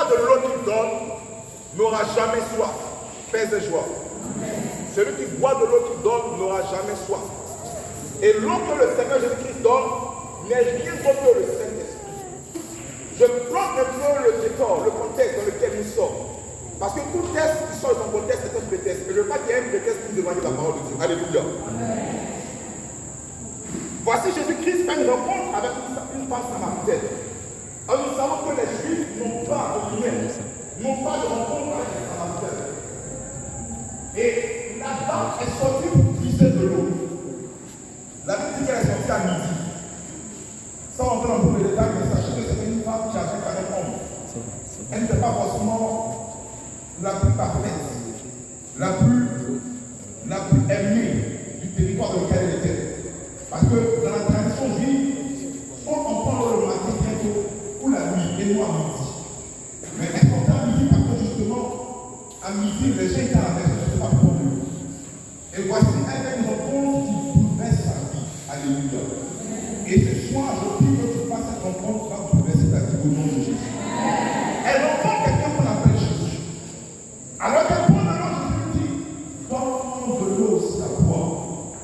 de l'eau qu'il donne n'aura jamais soif. Paix et joie. Celui qui boit de l'eau qu'il donne n'aura jamais soif. Et l'eau que le Seigneur Jésus-Christ donne n'est rien d'autre que le Saint-Esprit. Je bloque un peu le décor, le contexte dans lequel nous sommes. Parce que tout texte qui sort de son contexte est un prétexte. Et je ne veux pas qu'il y ait un prétexte pour éloigner la parole de Dieu. Alléluia. Voici Jésus-Christ fait une rencontre avec une femme samaritaine. Alors nous savons que les Juifs n'ont pas de rencontre avec les Samaritains. Et la dame est sortie pour puiser de l'eau. La Bible dit qu'elle est sortie à midi. Sans entrer dans beaucoup de détails, mais sachez que c'était une femme qui avait qu'à répondre. Elle n'était pas forcément la plus parfaite, la plus aimée du territoire dans lequel elle était. Parce que dans la tradition juive, on prend le matin bientôt ou la nuit, et non à midi. Mais elle sortait à midi parce que justement, à midi, les gens étaient à la maison, je ne sais pas pour eux. Et voici, elle a une rencontre qui bouleverse sa vie. Alléluia. Et ce soir, je prie que tu fasses cette rencontre qui va bouleverser ta vie au nom de Jésus. Elle rencontre quelqu'un qu'on appelle Jésus. Alors qu'elle prend de l'eau, Jésus dit, donne-moi de l'eau aussi à boire.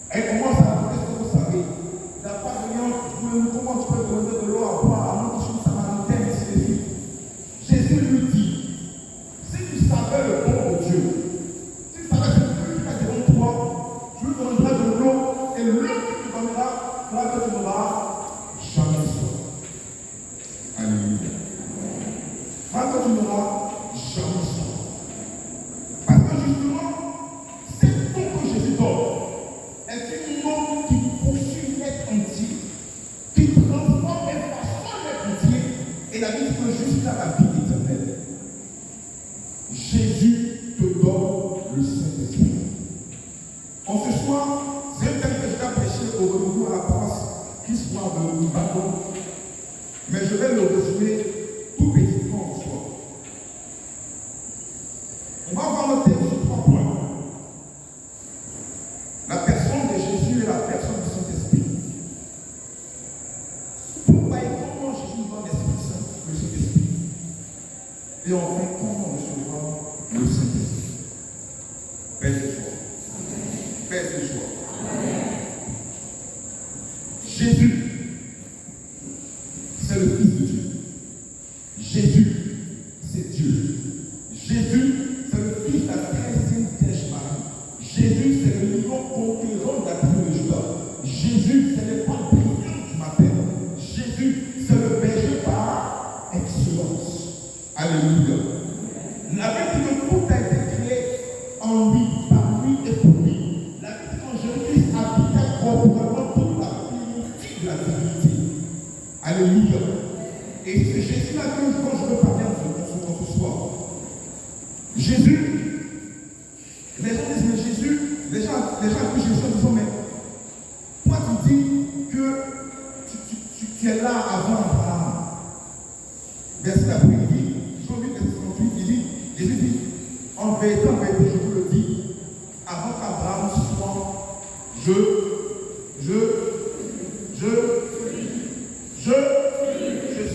Elle commence à demander ce que vous savez. Il n'a pas de lien, comment tu peux donner de l'eau à boire à un homme samaritain, ainsi de suite. Jésus lui dit, si tu savais le bon de Dieu, si tu savais ce que Dieu fait devant toi, tu lui donneras de l'eau, et l'eau que tu donneras, là que tu n'auras jamais soif. Alléluia. Là que tu n'auras jamais soif. Parce que justement, cette eau que Jésus donne, est une eau qui poursuit l'être entier, qui transforme et façonne l'être entier, et la vie que jusqu'à la vie éternelle. Jésus te donne le Saint-Esprit. En ce soir, c'est un thème que je vais prêcher au renouveau à la France, qui se voit de bâton, mais je vais le résumer tout petitement ce soir. On va voir le thème sur 3 points. La personne de Jésus et la personne du Saint-Esprit. Pourquoi et comment Jésus donne l'Esprit Saint, le Saint-Esprit? Et enfin, comment recevoir le Saint-Esprit? Paix et joie. Paix et joie. Jésus, c'est le Fils de Dieu. Jésus, c'est Dieu. Jésus, c'est le Fils de la très sainte Vierge Marie. Jésus, c'est le lion conquérant de la tribu de Juda. Jésus, c'est le pas brillant du matin. Jésus, c'est le berger par excellence. Alléluia. La Bible dit que tout a été créé en lui, par lui et pour lui. La Bible dit qu'en Jésus-Christ habitait corporellement toute la plénitude de la divinité. Alléluia. Et c'est Jésus-là que je veux parler en ce soir. Jésus, les gens disent, mais Jésus, les gens appellent Jésus en disant, mais toi tu dis que tu es là avant Abraham. Verset après-midi, je lis verset 38, il dit, Jésus dit, en vérité, je vous le dis, avant qu'Abraham soit, je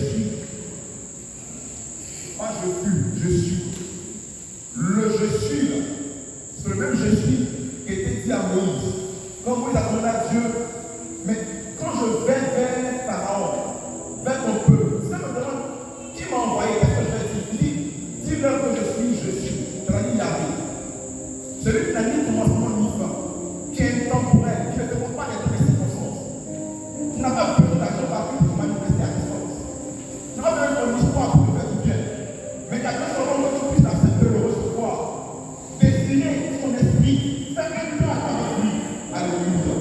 suis. Pas je suis. Le je suis, là, c'est le même je suis qui était dit à Moïse. Quand Moïse a demandé à Dieu, mais quand je vais vers Pharaon, vers ton peuple, ça me demande qui m'a envoyé, qu'est-ce que je vais dire? Il dit, dis-leur que je suis. C'est-à-dire Yahvé. Celui qui n'a ni commencement ni fin, qui est intemporel, qui ne demande pas d'être les circonstances. Tu n'as pas besoin d'action par pour manifester à distance. Tu n'as pas besoin d'une histoire pour te faire du bien. Mais il y a que seulement que tu puisses accepter le recevoir. Désirer son esprit, faire un peu avec lui. Alléluia.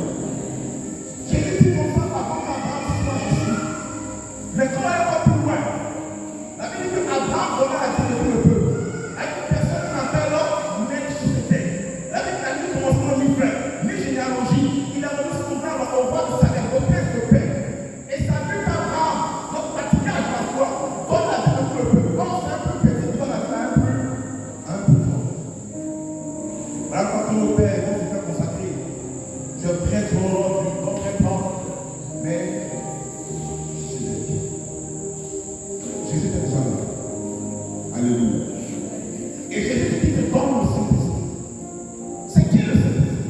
Alléluia. Et Jésus dit que dans le Saint-Esprit, c'est qui le Saint-Esprit?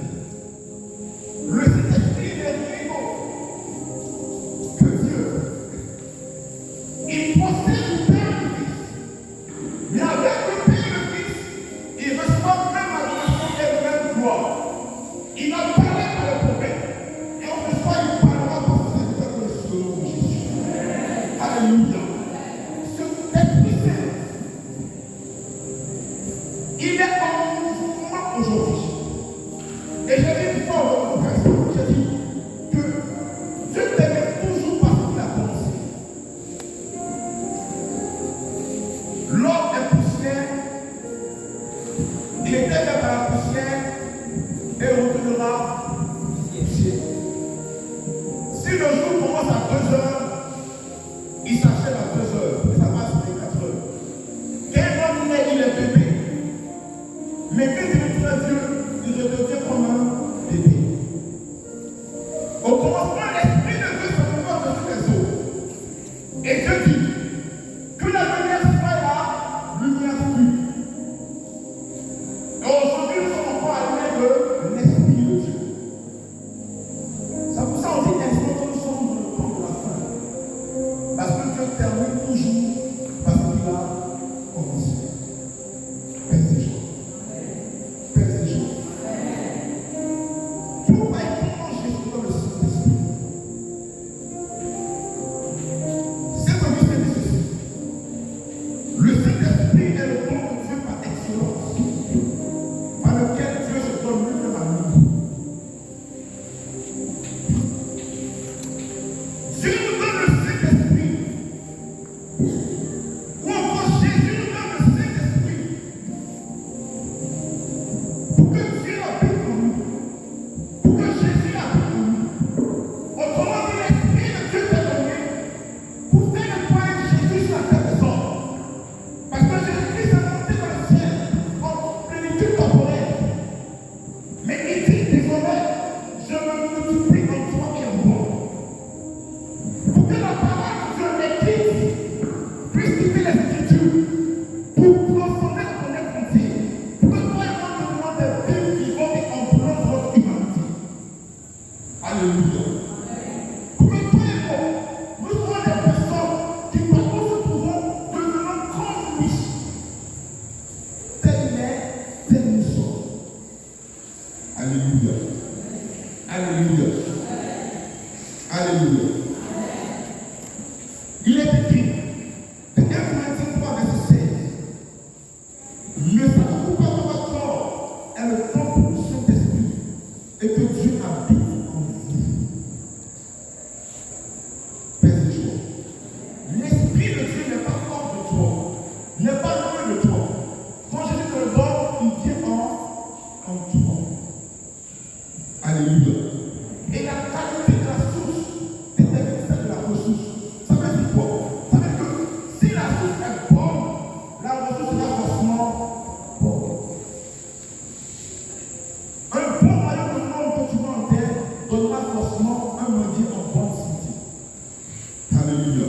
Le Saint-Esprit est l'unique que Dieu. Il possède le Père et le Fils. Mais avec le Père et le Fils, il reçoit même l'adoration et la même gloire. Il a parlé par le prophète. Et on ne soit il parlera par le Saint-Esprit sur le nom de Jésus. Alléluia. Ce Esprit Saint, il est en mouvement aujourd'hui. Et j'ai dit une fois au Christ, j'ai dit que Dieu t'aimait toujours parce qu'il a commencé. L'homme est poussière, il était fait par la poussière et retournera poussière. Si le jour commence à 2 heures, il s'achève à 2 heures et ça passe à 4 heures. Quand l'homme naît, il est bébé. Mais quand il est Dieu, il redevient comme un bébé. Au commencement, l'Esprit de Dieu se comporte sur les eaux. Et Dieu dit que la lumière soit là, lumière fut. Et aujourd'hui, nous sommes encore allumés de l'Esprit de Dieu. C'est pour ça qu'on dit instant que nous sommes dans le temps de la fin. Parce que Dieu termine toujours parce qu'il a commencé. Père des jours. Père des jours. Tout va être changé dans le Saint-Esprit. C'est comme il dit ceci. Le Saint-Esprit est le don de Dieu par excellence, par lequel Dieu se donne lui-même à nous. Dieu nous donne le Saint-Esprit. Ou encore Jésus nous donne le Saint-Esprit. Pour que Dieu habite en nous. Pour que Jésus habite en nous. Autrement dit, l'Esprit de Dieu t'est donné pour faire nettoyer Jésus sur la terre des hommes. Parce que Jésus-Christ est monté dans le ciel en plénitude corporelle. Mais il dit désormais, je me multiplie en toi et en moi. Pour que la parole de Dieu écrite puisse quitter les Écritures pour transformer ton être entier. Pour que toi et moi nous devons des vies vivantes et en prenant votre humanité. Alléluia. Pour que toi et moi, nous soyons des personnes qui parfois se trouvent devenant grandes riches. Tel il est, tel nous sommes. Alléluia. Alléluia. Alléluia. Il est écrit, de 1 Corinthiens 3, verset 16. Ne savez-vous pas que votre corps est le temple du Saint-Esprit et que Dieu habite en vous? Père des jours. L'Esprit de Dieu n'est pas hors de toi, n'est pas loin de toi. Quand Jésus te le donne, il vient en toi. Alléluia. Et la qualité de la source détermine celle de la ressource. Ça veut dire quoi? Ça veut dire que si la source est bonne, la ressource sera forcément bonne. Un bon royaume de monde que tu vois en terre donnera forcément un mendier en bonne santé. Alléluia.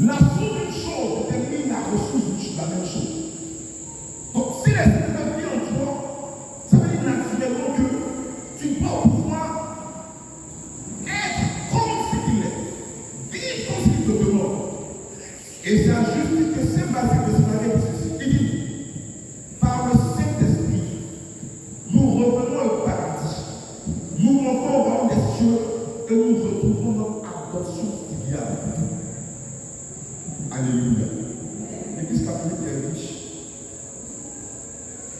La source d'une chose détermine la ressource de la même chose. Donc si l'Esprit de Dieu en toi, ça veut dire naturellement que tu dois pouvoir être comme ce qu'il est, vivre comme ce qu'il te demande. Et c'est à juste que c'est basé de ce matin pour ceci. Il dit, par le Saint-Esprit, nous revenons au paradis, nous montons au royaume des cieux et nous retrouvons notre adoption filiale. Alléluia. L'Église catholique est riche.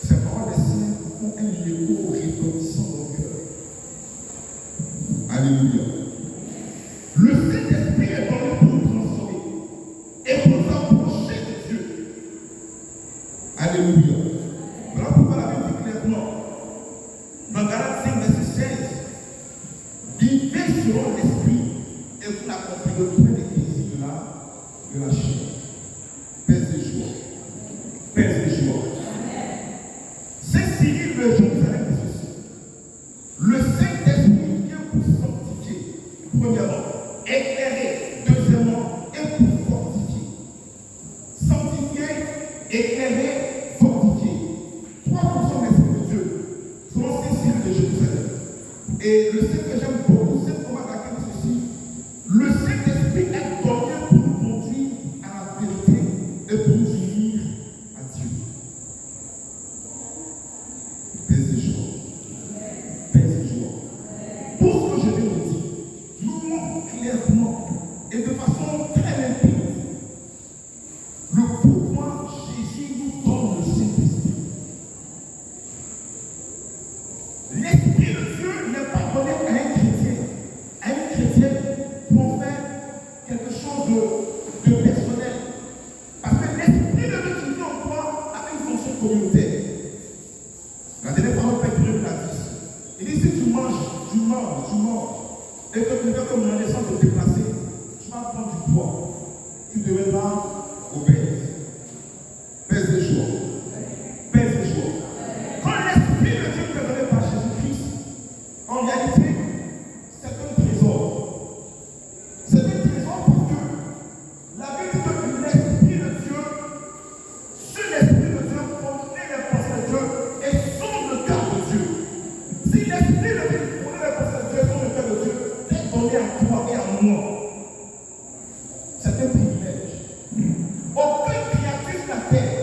Ces paroles des saints font un écho retentissant dans le cœur. Alléluia. Le Saint-Esprit est donné pour nous transformer et pour nous approcher de Dieu. Alléluia. Voilà pourquoi la Bible dit clairement, dans Galates 5, verset 16, vivez selon l'Esprit et vous n'accomplirez les désirs de la chair. Paix et joie. Paix et joie. C'est Cyril le Jérusalem dit ceci. Le Saint-Esprit vient pour sanctifier, premièrement, éclairer, deuxièmement, et pour fortifier. Sanctifier éclairé, fortifié. 3 fonctions de l'Esprit de Dieu selon ces signes de Jérusalem. Et le Saint que j'aime beaucoup, c'est qu'on va attaquer ceci. Le Saint-Esprit est donné pour nous conduire à la vérité et pour nous unir à Dieu. Pèse les jours. Pèse les jours. Tout ce que je vais vous dire nous montre clairement et de façon très limpide le pourquoi Jésus nous donne le Saint-Esprit. L'Esprit de Dieu n'est pas donné à un chrétien pour faire quelque chose de personnel. Parce que l'Esprit de Dieu qui vit en toi a une fonction communautaire. La dernière fois, Père Dieu l'a dit. Il dit si tu manges, et que tu veux que mon naissance te déplacer, tu vas prendre du poids. Tu deviendras obèse. Pèse les jours. Pèse les jours. Quand l'Esprit de Dieu te donné par Jésus-Christ, en réalité, c'est un trésor. C'est un trésor parce que la Bible dit que l'Esprit de Dieu, sur l'Esprit de Dieu, connaît les pensées de Dieu et sonde le cœur de Dieu. Si l'Esprit de Dieu connaît les pensées de Dieu et sonde le cœur de Dieu, c'est donné à toi et à moi. C'est un privilège. Aucune créature sur la terre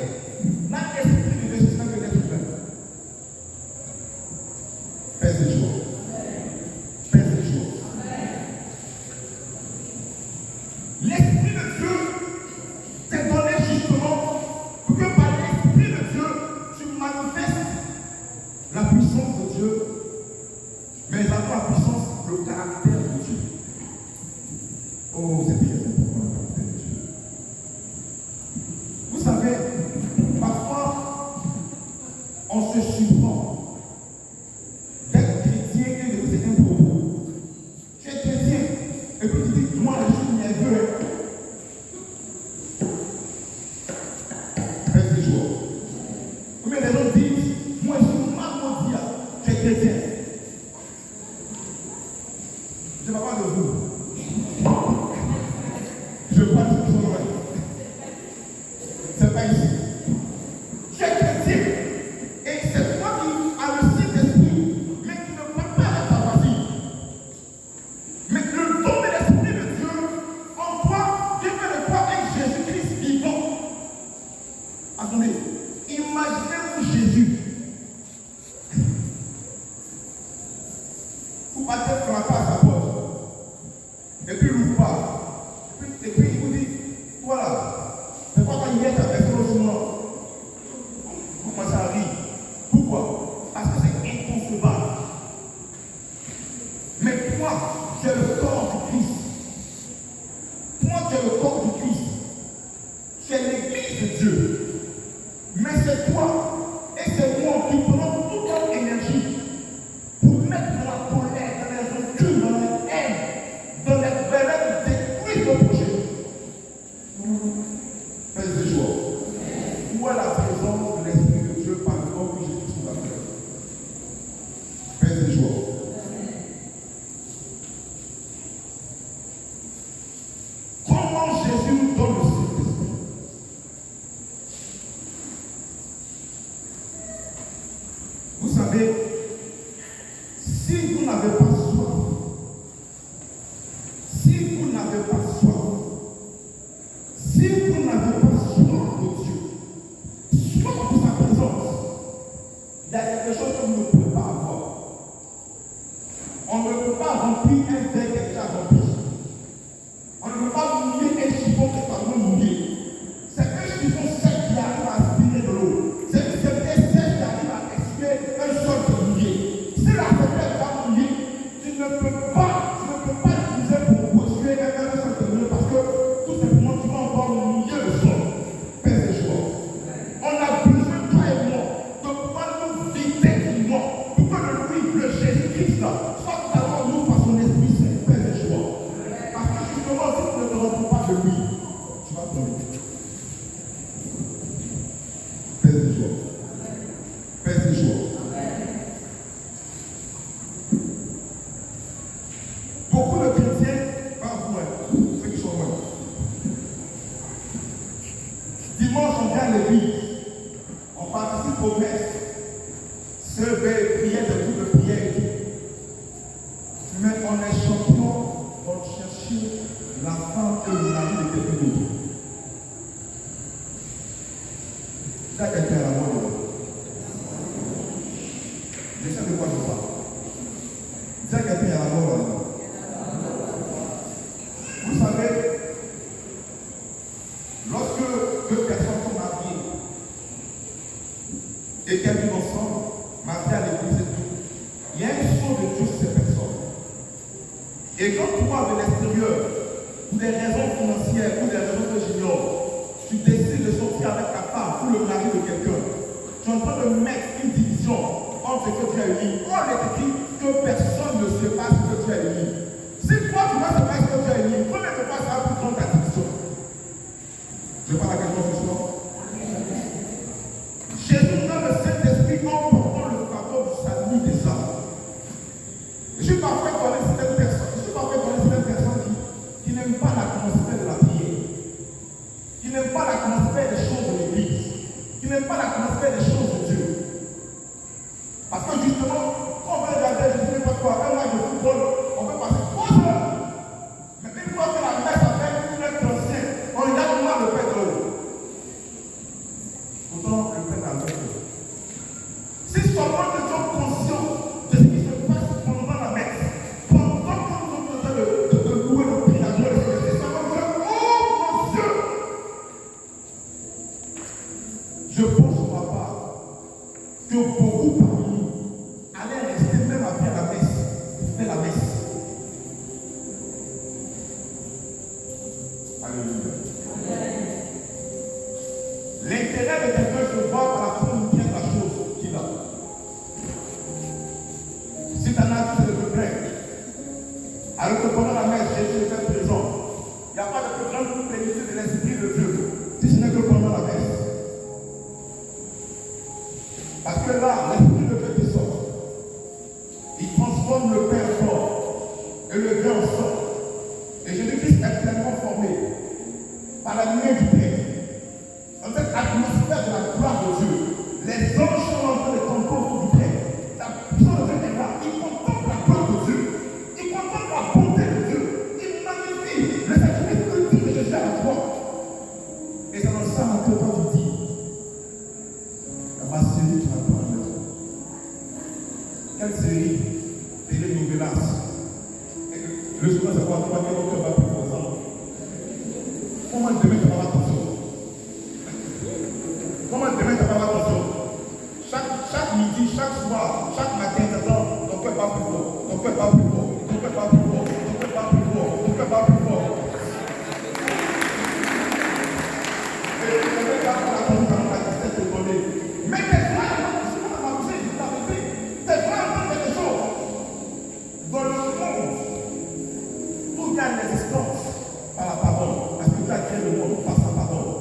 n'a l'esprit de Dieu, c'est que l'être humain. Pèse les jours. Pèse les jours. L'Esprit de Dieu t'est donné justement pour que par l'Esprit de Dieu, tu manifestes la puissance de Dieu, mais avant la puissance, le caractère de Dieu. Oh, c'est très important le caractère de Dieu. Vous savez, parfois, on se surprend d'être chrétien et de poser un propos. Tu es chrétien, et puis tu dis, moi je suis nerveux. Pèse les jours. Combien de gens disent, moi je suis maudit, tu es chrétien. Je ne parle pas de vous. Je parle de vous. C'est pas ici. Tu es chrétien. Et c'est toi qui as le Saint-Esprit, mais qui ne parle pas à ta voisine. Mais le don de l'Esprit de Dieu en toi, Dieu fait de toi un Jésus-Christ vivant. Attendez, imaginez-vous Jésus. Vous partez pour la part à sa porte. Et puis il vous parle. Et puis il vous dit, voilà, c'est pas quand il est avec le souvent. Vous commencez à rire. Pourquoi? Parce que c'est inconcevable. Mais toi, tu es le corps du Christ. Toi, tu es le corps du Christ. Tu es l'église de Dieu. Mais c'est toi et c'est moi qui prenons toute notre énergie pour mettre dans la colère, dans les rancunes, dans la haine, dans les valeurs de détruire nos projets. Pèse les jours. Où est la présence de l'Esprit de Dieu par le corps que Jésus nous a fait? Pèse les jours. Comment Jésus nous donne le Saint-Esprit? Dimanche, on vient à l'église. On participe aux messes. Se prière de toutes les prières et tout. Mais on est champion pour chercher la femme et le mari de quelqu'un d'autre. C'est quelqu'un à la mode. Je sais de quoi je parle. C'est quelqu'un à la mode. Vous savez, lorsque deux personnes sont mariées et qu'elles vivent ensemble, mariées à l'église et tout, il y a une chose de Dieu sur ces personnes. Et quand toi, de l'extérieur, pour des raisons financières, pour des raisons que j'ignore, tu décides de sortir avec ta femme ou le mari de quelqu'un, tu es en train de mettre une division entre ce que tu as uni. On est écrit que personne ne sait pas ce que tu as uni. Si toi, tu vas savoir ce que tu as uni, combien de fois ça va plus prendre ta division? Je parle à quelqu'un ce soir. Jésus dans le Saint-Esprit en portant le fardeau du salut des âmes. Je suis parfois connaît certaines personnes qui n'aiment pas l'atmosphère de la prière, qui n'aiment pas l'atmosphère des choses de l'église, qui n'aiment pas l'atmosphère des choses de Dieu. Parce que justement, quand on va regarder, je ne sais pas quoi, un match de football, on peut passer 3 heures. Mais une fois que la messe a fait 1h35, on regarde comment le Père de l'eau. Pourtant, le Père a l'eau. Si seulement nous sommes conscients de ce qui se passe pendant la messe, pendant que nous sommes en train de louer le prix, la gloire de Dieu, c'est seulement que, oh mon Dieu! Je pense pour ma part que beaucoup parmi nous allaient rester même après la messe, pour faire la messe. Alléluia. L'intérêt de quelqu'un se voit par la façon dont il tient la chose qu'il a. Si ta nature se reprend, alors que pendant la messe, Jésus est présent, il n'y a pas de plus grande plénitude de l'Esprit de Dieu, si ce n'est que pendant la messe. Parce que là, l'Esprit de Dieu qui sort, il transforme le pain en corps et le grain en sang. Et Jésus-Christ est pleinement formé par la lumière du Père. Dans cette atmosphère de la gloire de Dieu, les anges sont en train de tomber autour du Père. La puissance de Dieu est là. Ils contemplent la gloire de Dieu. Ils contemplent la bonté de Dieu. Ils magnifient le sacrifice ultime de Jésus à la croix. Et c'est dans ça que quand tu dis, ma série, tu n'as pas la maison. Quelle série? Télé Novelas. Le soir, c'est quoi? Tu vas dire que tu vas plus pour ça. Comment demain tu vas avoir attention? Comment demain tu vas avoir attention? Chaque midi, chaque soir, chaque matin, tu attends, ton cœur bat plus fort, ton cœur bat plus fort, ton cœur bat plus fort, ton cœur bat plus fort, ton cœur bat plus fort. Et tu ne peux pas avoir la conduite dans la tête de donner. Mais tes frères, je ne peux pas m'amuser, je t'avais dit, tes frères entendent quelque chose. Dans le monde, tout vient à l'existence par la parole, parce que Dieu a créé le monde par sa parole.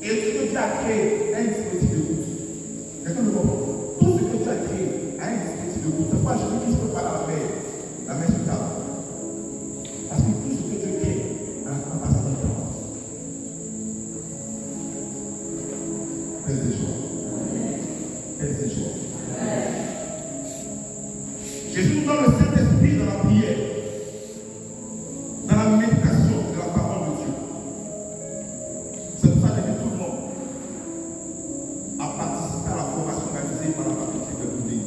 Et tout ce que Dieu a créé a un dispositif d'écoute. Quelqu'un me comprend? Tout ce que Dieu a créé a un dispositif d'écoute. C'est pourquoi Jésus-Christ peut parler à la mer sur table. Parce que tout ce que Dieu crée a un passage de temps. Faites des choses. Faites des choses. Jésus nous donne le Saint-Esprit dans la prière, dans la méditation de la parole de Dieu. C'est pour ça que tout le monde a participé à la formation réalisée par la faculté de Boudé.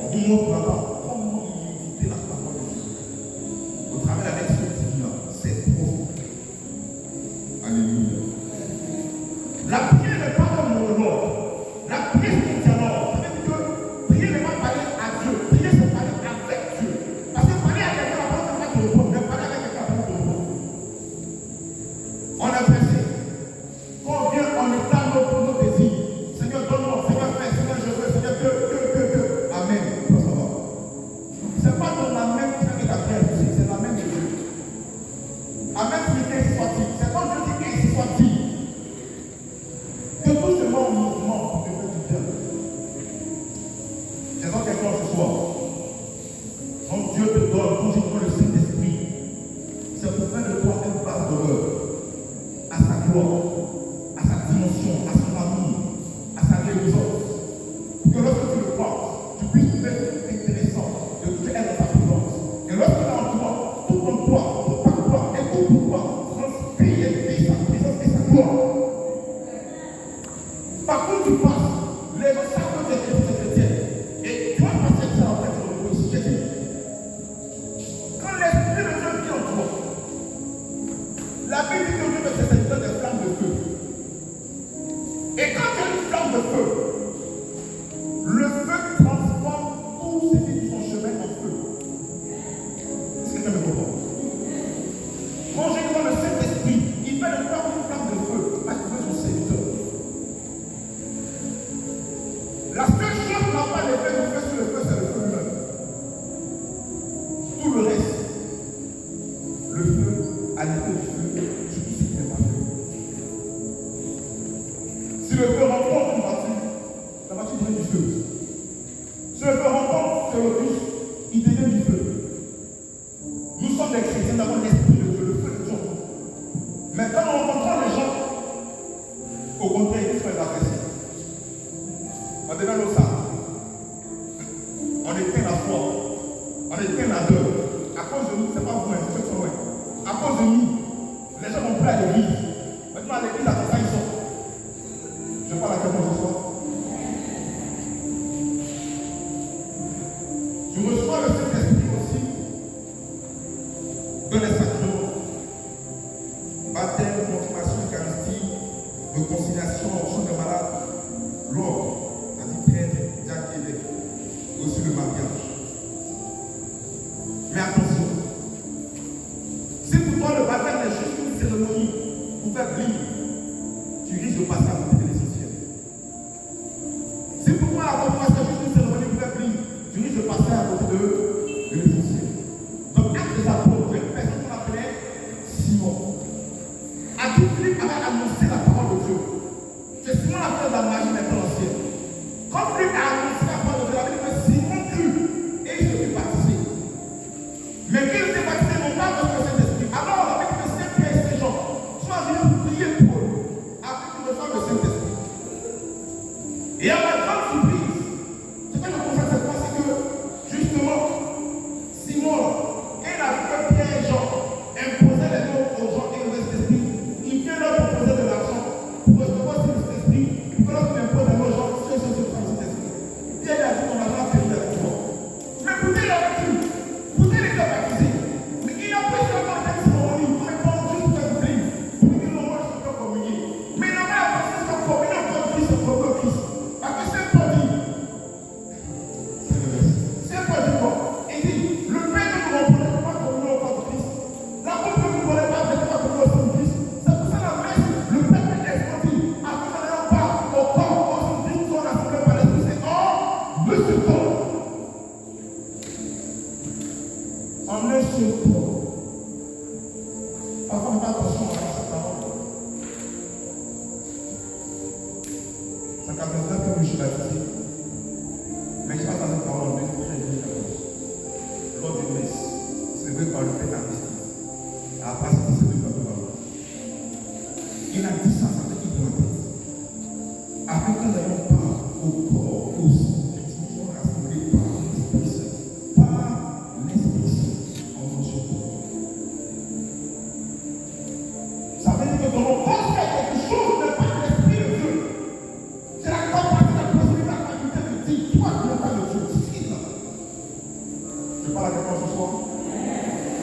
On vous montre là-bas comment imiter la parole de Dieu. Au travers de la lecture divine, c'est profond. Alléluia. La prière n'est pas comme mon monologue. La prière c'est un dialogue. Ça veut dire que prier n'est pas parler à Dieu. Prier c'est parler avec Dieu. Parce que parler à quelqu'un, la parole ne va pas te répondre. Mais parler avec quelqu'un, la parole te répond. On a pressé. Quand on vient, on étale nos désirs. Seigneur, donne-moi. Seigneur, fais. Seigneur, je veux. Seigneur, que. Amen. C'est pas ton amen qui fait ta prière. C'est l'amen de Dieu. Amen, c'est ainsi soit-il. C'est quand Dieu dit ainsi soit-il. exploit. Par contre, tu passes, les gens savent que tu es chrétien. Et tu vas passer ça en fait dans le aussi chrétien. Quand l'Esprit de Dieu vient en toi, la Bible dit que Dieu veut se servir des flammes de feu. Et quand tu as une flamme de feu, le feu transforme tout ce qui est son chemin en feu. Est-ce que tu me comprends? Quand je vois le Saint-Esprit, il fait de toi une flamme de feu parce que c'est son serviteur. La seule chose qui n'a pas l'effet du feu sur le feu, c'est le feu lui-même. Tout le reste, le feu a l'effet du feu sur tout ce qui n'est pas fait. Si le feu rencontre une voiture, la voiture devient du feu. Si le feu rencontre sur le bus, il devient du feu. Nous sommes des chrétiens, nous avons l'esprit de Dieu, le feu de Dieu. Mais quand nous rencontrons les gens, au contraire, ils sont agressés. On devient nos sables. On éteint la foi. On éteint la deuil. À cause de nous, c'est pas vous, c'est ceux qui sont loin. À cause de nous, les gens vont plus à l'église. Maintenant, à l'église, à ça, ils sont. Je parle à quelqu'un ce soir. Je reçois le Saint-Esprit aussi dans les sacrements. Baptême, confirmation, Eucharistie, réconciliation, onction de malade, l'ordre, c'est-à-dire prêtre, diacre, évêque, aussi le mariage. Mais attention, si pour toi le baptême est juste une cérémonie pour faire briller, tu risques de passer à côté de l'essentiel. Si pour toi la confirmation est juste une cérémonie pour faire briller, tu risques de passer à côté de l'essentiel. Donc, acte des apôtres, une personne qu'on appelait Simon, à qui Philippe avait annoncé la parole de Dieu. C'est Simon la fait de la magie maintenant ancienne. Quand Philippe a annoncé la parole de Dieu, la Bible dit que Simon crut et il se fit baptiser. Mais qu'il était baptisé non pas dans le Saint-Esprit. Alors la Bible dit que Saint-Pierre et Saint-Jean sont venus prier pour eux afin qu'ils reçoivent le Saint-Esprit. Et à ma grande surprise, ce que je constate cette fois, c'est que justement, Simon, quand il a vu que Pierre et Jean imposaient les noms aux gens et au Saint-Esprit, il vient leur proposer de l'argent pour recevoir ce Saint-Esprit, pour que lorsqu'il impose les noms aux gens, ceux qui se prennent cet Esprit. Pierre a dit qu'on va pas faire de toi. Mais pourquoi il a cru? Pourquoi il était baptisé? Mais il a pris ce temps de cérémonie pour répondre juste pour faire briller. Pour dire non, moi je suis pas communié. Mais il n'a pas pensé son corps, il a pas pris son propre Christ. Parce que c'est pas dit. C'est pas dit quoi? Il dit, le Père que nous reprenons, ne peut pas communier au corps de Christ. La coupe que vous ne voulez pas, ne peut pas communier au corps de Christ. C'est pour ça la messe, le Père est exporté. Après, on n'allant pas au corps, au corps de Christ, on a fait par l'Esprit. C'est hors de ce corps. En un seul corps. Parfois, on fait attention à cette parole. Ça fait 29 ans que je suis baptisé. Mais je passe dans cette parole en 2013-2014. Lors d'une messe, célébrée par le Père Aristide. À la place de cette parole. Il a dit ça, ça fait qu'il doit être. Après que nous n'avons pas au corps aussi, nous sommes rassemblés par l'Esprit Saint. Par l'Esprit Saint. Ça veut dire que dans mon corps, il y a quelque chose de pas l'Esprit de Dieu. C'est la capacité, la possibilité, la faculté de dire, toi, tu n'es pas le Dieu. Je parle à quelqu'un ce soir.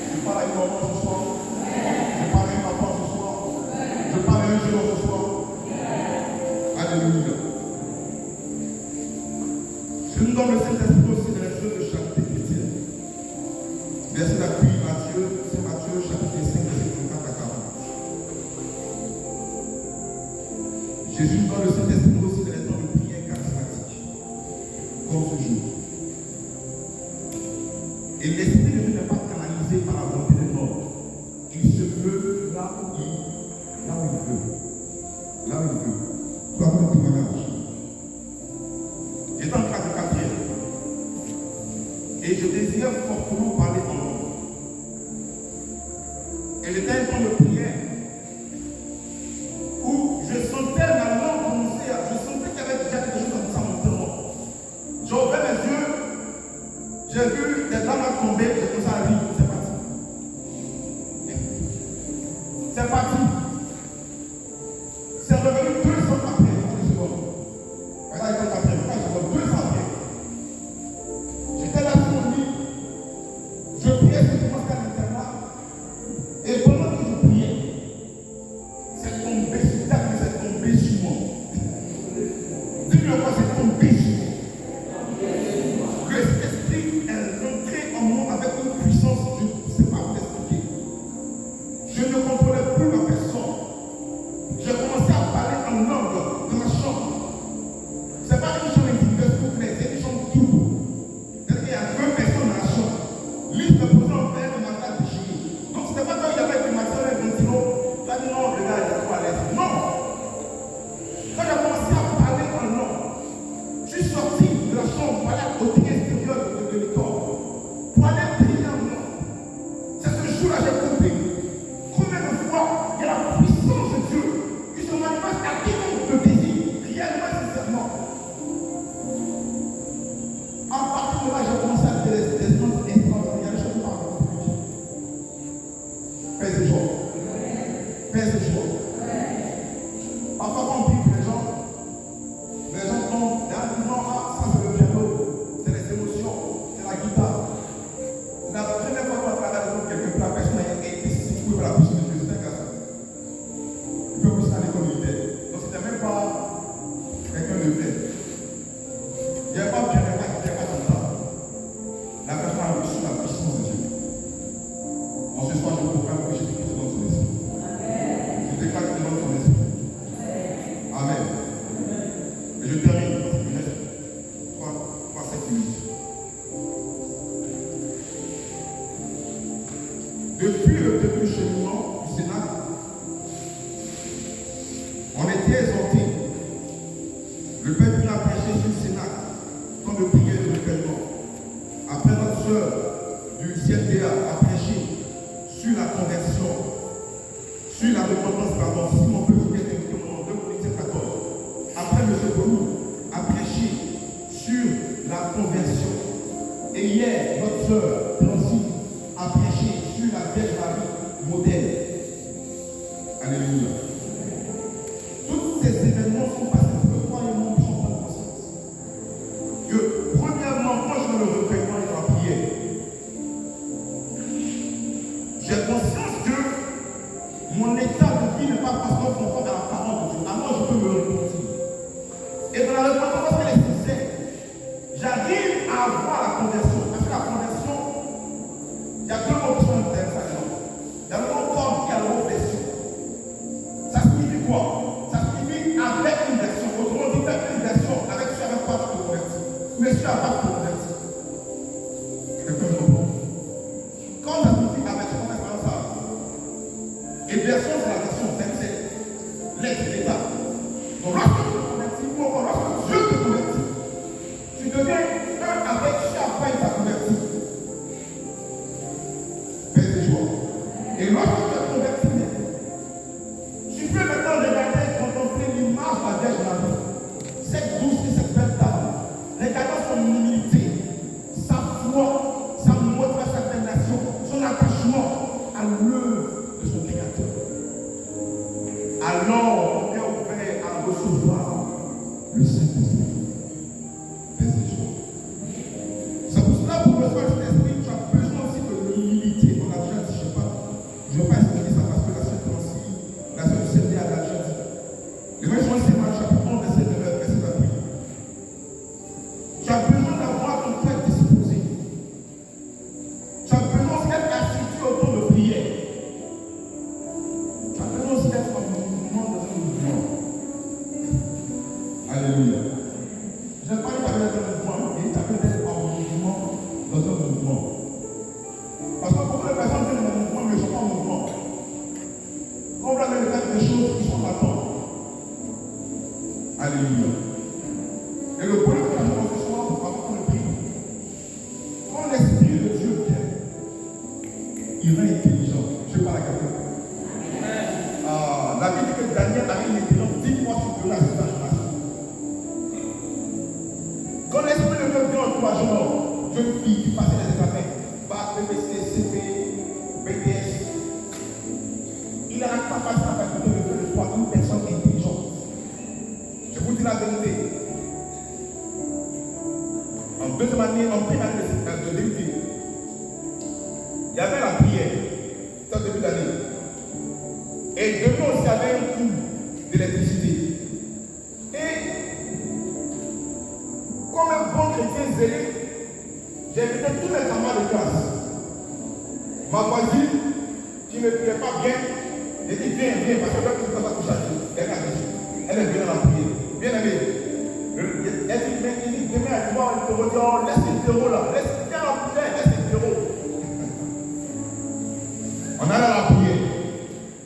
Je parle à une maman ce soir. Je parle à un papa ce soir. Je parle à un jeune ce soir. Alléluia. Je nous donne le Saint-Esprit aussi dans les choses de charité chrétienne. Verset d'appui, Matthieu, c'est Matthieu, chapitre 5, verset 34 à 40. Jésus nous donne le Saint-Esprit aussi dans les temps de prière charismatique, comme ce jour. Et l'Esprit de Dieu n'est pas canalisé par la volonté de l'homme. Il se veut là où il veut. Là où il veut. Soit pour le témoignage. J'étais en classe de 4e. Et je désirais fortement parler en langue. Et j'étais un temps de prière où je sentais ma langue commencer à. Je sentais qu'il y avait déjà quelque chose comme ça monter en moi. J'ai ouvert mes yeux, j'ai vu des larmes tomber, j'ai commencé à rire. C'est parti. C'est parti. C'est revenu 2 ans après, une seconde. Voilà, il après, 2 ans après. J'étais là sur mon lit, je priais sur le masque à l'internat, et pendant que je priais, c'est tombé sur terre, mais c'est tombé sur moi. Dis-lui encore, c'est tombé sur moi. Que cet esprit est rentré en moi avec une puissance, je ne sais pas vous expliquer. Je ne comprenais plus ma personne. J'ai commencé à parler en langue dans ma chambre. Ce n'est pas une chambre individuelle, s'il vous plaît, c'est une chambre double. C'est-à-dire qu'il y a 2 personnes dans la chambre. L'une me posait en verre de ma table déchirée. Donc ce n'était pas quand il y avait des matins et des ventilos, là, non, le gars, il est trop à l'aise. Non! Quand j'ai commencé à parler en langue, je suis sorti de la chambre pour aller au côté extérieur de l'école, pour aller prier en langue. C'est ce jour-là que j'ai compris combien de fois il y a la puissance de Dieu qui se manifeste à quiconque le désir, réellement, sincèrement. À partir de là, j'ai commencé à faire des expériences extraordinaires. Il y a des choses qui parlent beaucoup plus. Paix et joie. Paix et joie. Parfois, quand on prie pour les gens tombent, non, ça c'est le piano, c'est les émotions, c'est la guitare. La première fois qu'on a parlé avec quelqu'un, la personne a été secouée par la puissance de Dieu, c'est un garçon. Il peut plus à l'école militaire. Donc c'était même pas quelqu'un de vrai. Il n'y avait pas bien, il n'y avait pas comme ça. La personne a reçu la puissance de Dieu. En ce soir, je proclame que Jésus-Christ donne son esprit. Je déclare qu'il donne son esprit. Amen. Et je termine, parce qu'il reste 3-5 minutes. Depuis le début du cheminement du Sénat, on était exhorté. Le Père vient prêcher sur le Sénat comme de prière de renouvellement. Après, notre soeur du CNDA a prêché sur la conversion, sur la repentance, pardon, si mon peuple vous êtes invité au nom de Corinthiens 14. Après, M. Bolou a prêché sur la conversion. Et hier, notre soeur Francine a prêché sur la Vierge Marie modèle. Alléluia. Tous ces événements sont passés pour que toi et moi puissions prendre conscience. Que, premièrement, quand je me recueille dans la prière, j'ai conscience que mon état de vie n'est pas forcément conforme à la parole de Dieu. Alors je peux me repentir. Et dans la repentance, parce qu'elle est sincère, j'arrive à avoir la conversion. Parce que la conversion, il y a 2 mots qui sont intéressants. Il y a le mot corps et le mot version. Ça signifie quoi? Ça signifie avec une version. Autrement dit, avec une version, avec celui avec quoi tu te convertis. Mais celui avec quoi tu te convertis. Quelqu'un comprend? Quand ça signifie avec, c'est comme ça. Et version, c'est la version, c'est l'être d'état. Donc lorsque tu te convertis, ou encore lorsque Dieu te convertit, tu deviens un avec chaque fois il t'a converti. Paix et joie. Et lorsque tu es converti, tu peux maintenant regarder et contempler l'image de la Vierge Marie. Cette douce et cette belle dame, regardant son humilité, sa foi, sa montre, sa détermination, son attachement à l'œuvre de son Créateur. Alors, on est ouvert à recevoir le Saint-Esprit. Paix et joie. C'est pour cela, pour recevoir le Saint-Esprit, tu as besoin aussi de l'humilité. On a déjà dit, je ne vais pas expliquer ça parce que la sœur Francie, la sœur du CNDA l'a déjà dit. L'évangile de Saint-Marc, chapitre 11, verset 9, verset 28. Tu as besoin d'avoir ton cœur disposé. Tu as besoin aussi d'être assis autour de prière. Tu as besoin aussi d'être en mouvement dans un mouvement. Alléluia. Je n'ai pas dit d'être dans un mouvement, mais tu as besoin d'être en mouvement dans un mouvement. Parce que beaucoup de personnes viennent dans un mouvement, mais ne sont pas en mouvement. Quand on va faire des choses qui sont latentes. Alléluia. Et le bonheur que nous avons ce soir, avant qu'on le prie, quand l'Esprit de Dieu vient, il rend intelligent. Je parle à quelqu'un. La Bible dit que Daniel avait une intelligence 10 fois supérieure à cette génération. Quand l'Esprit de Dieu vient en toi, genre, jeune fille qui passait les examens, BAC, BBC, CP, BTS, il n'arrête pas de passer la faculté de faire de toi une personne intelligente. la vérité. En deuxième année, en première année de vérité, il y avait la prière. C'était au début d'année. Et demain aussi, il y avait un cours d'électricité. Et comme un bon chrétien zélé, j'ai invité tous mes camarades de classe. Ma voisine, qui ne priait pas bien, j'ai dit viens, parce que là, tu ne peux pas coucher à Dieu. Elle est venue dans la prière. Bien aimée. Elle dit, mais il dit, demain, elle va te redire, oh, laisse les terreaux là, laisse la prière, laisse les terreaux. On allait à la prière.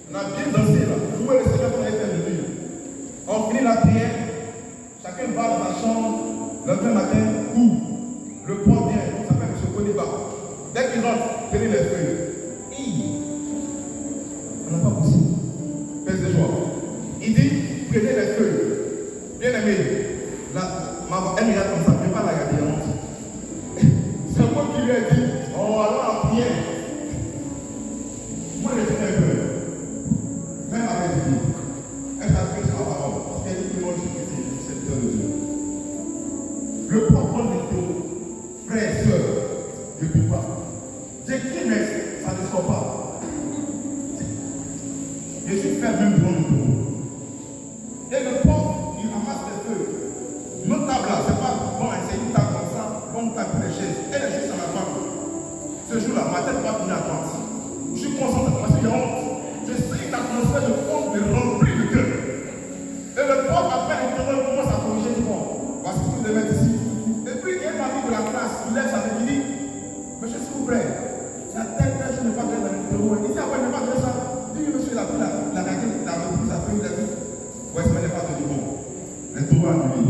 On a bien dansé là. Louer le Seigneur pour être venu. On finit la prière. Chacun va dans sa chambre. Le lendemain matin, court. Le point vient. Il s'appelle M. Koniba. Dès qu'il rentre, prenez les feuilles. On n'a pas possible. Pèse de joie. Il dit, prenez les feuilles. Bien aimé. Là, elle me regarde comme ça. Je ne vais pas la regarder. C'est moi qui lui ai dit, oh, alors la prière. Moi, je tenais un peu. Même avec lui. Elle s'appelle sur la parole. Parce qu'elle dit que moi, je suis serviteur de Dieu. Le propre de Dieu, frères et sœurs, je ne peux pas. J'écris, mais ça ne sort pas. Je suis fait même devant le bureau. Et le prof, il ramasse les feuilles. Notre table là, c'est pas bon, c'est une table comme ça, bon, table pour les chaises. Elle est juste à la table. Ce jour-là, ma tête va finir à droite. Je suis concentré parce que j'ai honte. Je sais que l'atmosphère de honte me remplit le cœur. Et le prof, après l'intervalle, commence à corriger tout le monde. Voici ce que vous devez mettre ici. Et puis, il y a un ami de la classe qui lève sa tête et dit, monsieur, s'il vous plaît, la tête, je ne vais pas donner dans le bureau. Il dit, ah ouais, je ne vais pas donner ça. Il dit, monsieur, la reprise, la reprise, il a dit, ouais, ça ne pas de bon. Les tours à lui.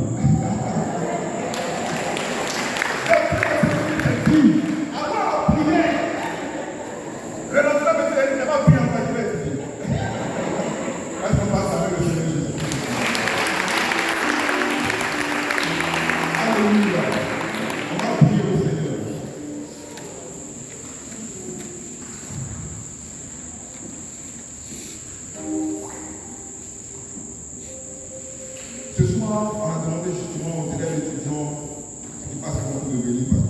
Alors, la prière. Le lendemain, il n'a pas prié en fait, il va être dit. Est-ce qu'on passe avec le Seigneur Jésus? Alléluia. On va prier au Seigneur. Ce soir, on a demandé justement aux élèves étudiants qui passent à concours de venir.